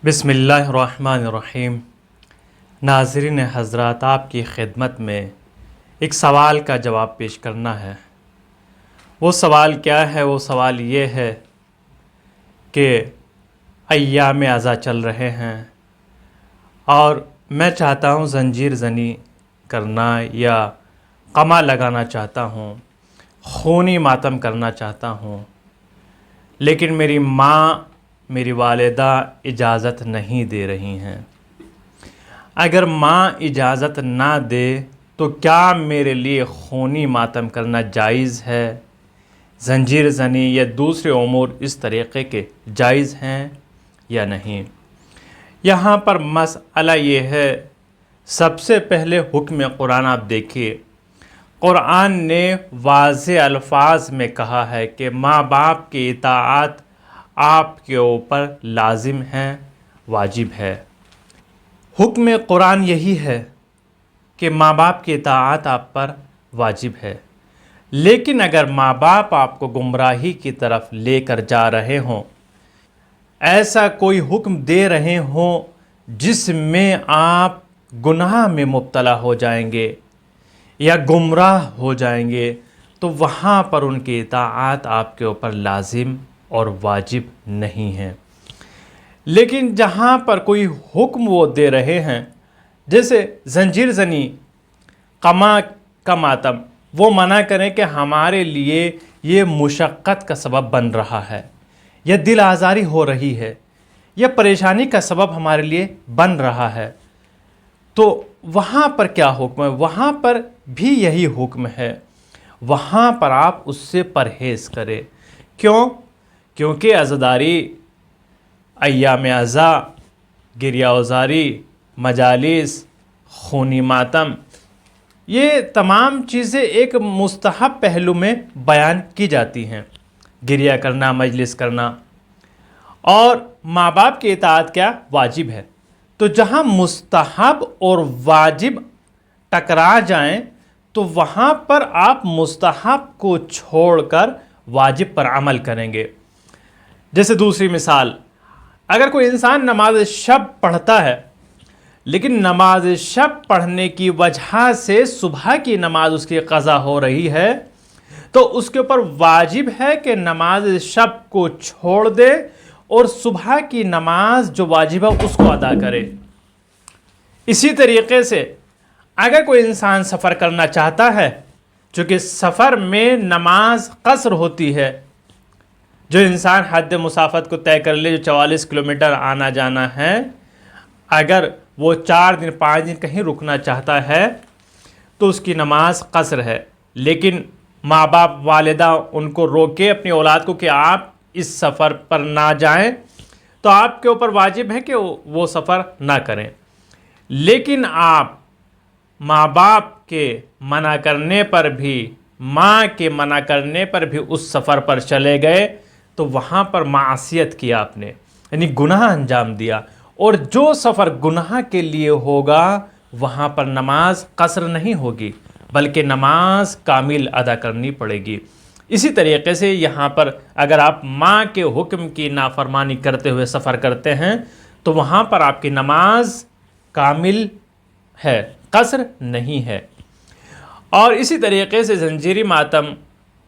بسم اللہ الرحمن الرحیم۔ ناظرین حضرات، آپ کی خدمت میں ایک سوال کا جواب پیش کرنا ہے۔ وہ سوال کیا ہے؟ وہ سوال یہ ہے کہ ایام اعزا چل رہے ہیں اور میں چاہتا ہوں زنجیر زنی کرنا یا قمع لگانا چاہتا ہوں، خونی ماتم کرنا چاہتا ہوں، لیکن میری ماں، میری والدہ اجازت نہیں دے رہی ہیں۔ اگر ماں اجازت نہ دے تو کیا میرے لیے خونی ماتم کرنا جائز ہے؟ زنجیر زنی یا دوسرے امور اس طریقے کے جائز ہیں یا نہیں؟ یہاں پر مسئلہ یہ ہے، سب سے پہلے حکم قرآن آپ دیکھیے۔ قرآن نے واضح الفاظ میں کہا ہے کہ ماں باپ کی اطاعت آپ کے اوپر لازم ہے، واجب ہے۔ حکم قرآن یہی ہے کہ ماں باپ کی اطاعت آپ پر واجب ہے، لیکن اگر ماں باپ آپ کو گمراہی کی طرف لے کر جا رہے ہوں، ایسا کوئی حکم دے رہے ہوں جس میں آپ گناہ میں مبتلا ہو جائیں گے یا گمراہ ہو جائیں گے، تو وہاں پر ان کی اطاعت آپ کے اوپر لازم اور واجب نہیں ہے۔ لیکن جہاں پر کوئی حکم وہ دے رہے ہیں، جیسے زنجیر زنی، قمع کا ماتم، وہ منع کریں کہ ہمارے لیے یہ مشقت کا سبب بن رہا ہے، یا دل آزاری ہو رہی ہے، یا پریشانی کا سبب ہمارے لیے بن رہا ہے، تو وہاں پر کیا حکم ہے؟ وہاں پر بھی یہی حکم ہے، وہاں پر آپ اس سے پرہیز کریں۔ کیوں؟ کیونکہ عزاداری، ایام اعزا، گریہ وزاری، مجالس، خونی ماتم، یہ تمام چیزیں ایک مستحب پہلو میں بیان کی جاتی ہیں۔ گریہ کرنا، مجلس کرنا، اور ماں باپ کی اطاعت کیا؟ واجب ہے۔ تو جہاں مستحب اور واجب ٹکرا جائیں تو وہاں پر آپ مستحب کو چھوڑ کر واجب پر عمل کریں گے۔ جیسے دوسری مثال، اگر کوئی انسان نماز شب پڑھتا ہے، لیکن نماز شب پڑھنے کی وجہ سے صبح کی نماز اس کی قضا ہو رہی ہے، تو اس کے اوپر واجب ہے کہ نماز شب کو چھوڑ دے اور صبح کی نماز جو واجب ہے اس کو ادا کرے۔ اسی طریقے سے اگر کوئی انسان سفر کرنا چاہتا ہے، چونکہ سفر میں نماز قصر ہوتی ہے، جو انسان حد مسافت کو طے کر لے، جو 44 کلومیٹر آنا جانا ہے، اگر وہ 4 دن 5 دن کہیں رکنا چاہتا ہے تو اس کی نماز قصر ہے۔ لیکن ماں باپ، والدہ ان کو روکے اپنی اولاد کو کہ آپ اس سفر پر نہ جائیں، تو آپ کے اوپر واجب ہے کہ وہ سفر نہ کریں۔ لیکن آپ ماں باپ کے منع کرنے پر بھی، ماں کے منع کرنے پر بھی اس سفر پر چلے گئے تو وہاں پر معصیت کیا آپ نے، یعنی گناہ انجام دیا، اور جو سفر گناہ کے لیے ہوگا وہاں پر نماز قصر نہیں ہوگی بلکہ نماز کامل ادا کرنی پڑے گی۔ اسی طریقے سے یہاں پر اگر آپ ماں کے حکم کی نافرمانی کرتے ہوئے سفر کرتے ہیں تو وہاں پر آپ کی نماز کامل ہے، قصر نہیں ہے۔ اور اسی طریقے سے زنجیری ماتم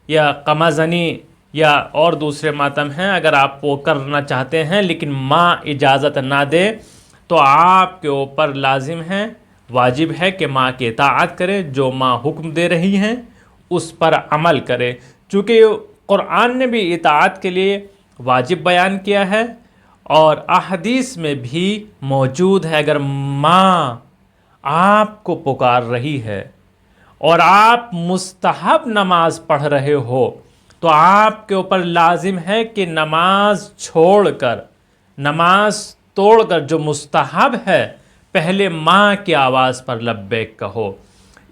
یا قمع زنی یا اور دوسرے ماتم ہیں، اگر آپ وہ کرنا چاہتے ہیں لیکن ماں اجازت نہ دے تو آپ کے اوپر لازم ہے، واجب ہے کہ ماں کی اطاعت کرے، جو ماں حکم دے رہی ہیں اس پر عمل کرے۔ چونکہ قرآن نے بھی اطاعت کے لیے واجب بیان کیا ہے، اور احادیث میں بھی موجود ہے، اگر ماں آپ کو پکار رہی ہے اور آپ مستحب نماز پڑھ رہے ہو تو آپ کے اوپر لازم ہے کہ نماز چھوڑ کر، نماز توڑ کر جو مستحب ہے، پہلے ماں کی آواز پر لبیک کہو۔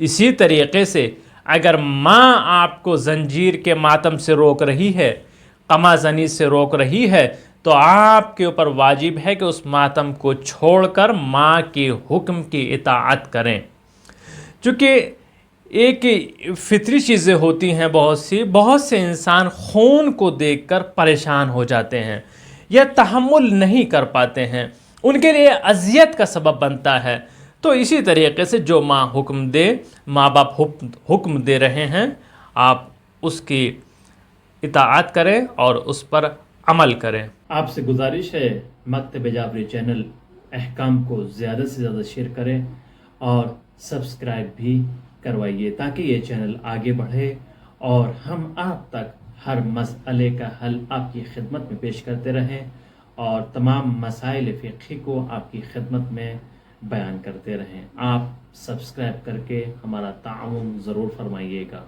اسی طریقے سے اگر ماں آپ کو زنجیر کے ماتم سے روک رہی ہے، قمع زنی سے روک رہی ہے، تو آپ کے اوپر واجب ہے کہ اس ماتم کو چھوڑ کر ماں کے حکم کی اطاعت کریں۔ چونکہ ایک فطری چیزیں ہوتی ہیں، بہت سے انسان خون کو دیکھ کر پریشان ہو جاتے ہیں یا تحمل نہیں کر پاتے ہیں، ان کے لیے اذیت کا سبب بنتا ہے۔ تو اسی طریقے سے جو ماں باپ حکم دے رہے ہیں، آپ اس کی اطاعت کریں اور اس پر عمل کریں۔ آپ سے گزارش ہے مکتب جعفری چینل احکام کو زیادہ سے زیادہ شیئر کریں اور سبسکرائب بھی کروائیے تاکہ یہ چینل آگے بڑھے اور ہم آپ تک ہر مسئلے کا حل آپ کی خدمت میں پیش کرتے رہیں اور تمام مسائل فقہی کو آپ کی خدمت میں بیان کرتے رہیں۔ آپ سبسکرائب کر کے ہمارا تعاون ضرور فرمائیے گا۔